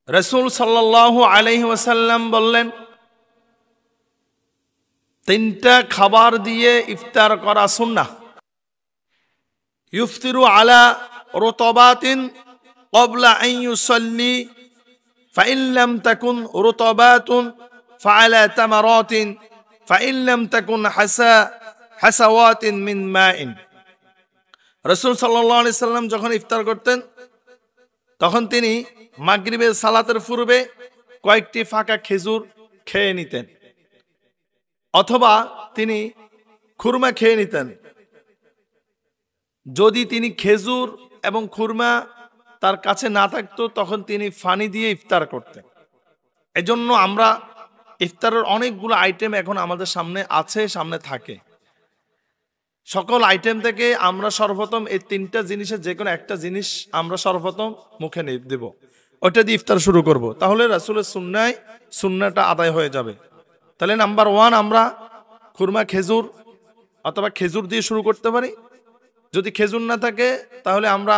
রাসূল সাল্লাল্লাহু আলাইহি ওয়াসাল্লাম বললেন, তিনটা খাবার দিয়ে ইফতার করা সুন্নাহ। ইফতিরু আলা রুতাবাতিন ক্বাবলা আন ইউসাল্লি ফাইন লাম তাকুন রুতাবাতুন ফাআলা তামারাতিন ফাইন লাম তাকুন হাসাওয়াতিন মিন মাইন। রাসূল সাল্লাল্লাহু আলাইহি সাল্লাম যখন ইফতার করতেন তখন তিনি মাগরিবের সালাতের পূর্বে কয়েকটি ফাঁকা খেজুর খেয়ে নিতেন, অথবা তিনি খুরমা খেয়ে নিতেন। যদি তিনি খেজুর এবং খুরমা তার কাছে না থাকতো তখন তিনি পানি দিয়ে ইফতার করতেন। এজন্য আমরা ইফতারের অনেকগুলো আইটেম এখন আমাদের সামনে আছে, সামনে থাকে। সকল আইটেম থেকে আমরা সর্বপ্রথম এই তিনটা জিনিসের যে কোনো একটা জিনিস আমরা সর্বপ্রথম মুখে দেব, ওইটা দিয়ে ইফতার শুরু করব। তাহলে রাসূলের সুন্নাহটা আদায় হয়ে যাবে। তাহলে নাম্বার 1 আমরা খুরমা খেজুর অথবা খেজুর দিয়ে শুরু করতে পারি। যদি খেজুর না থাকে তাহলে আমরা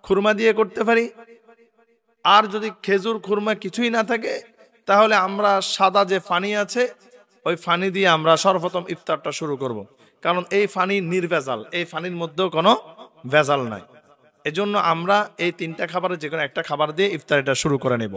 খুরমা দিয়ে করতে পারি। আর যদি খেজুর খুরমা কিছুই না থাকে তাহলে আমরা সাদা যে পানি আছে ওই পানি দিয়ে আমরা সর্বপ্রথম ইফতারটা শুরু করব। কারণ এই পানি নির্ভেজাল, এই পানির মধ্যেও কোনো ভেজাল নাই। এজন্য আমরা এই তিনটা খাবারের যে কোনো একটা খাবার দিয়ে ইফতারিটা শুরু করে নেব।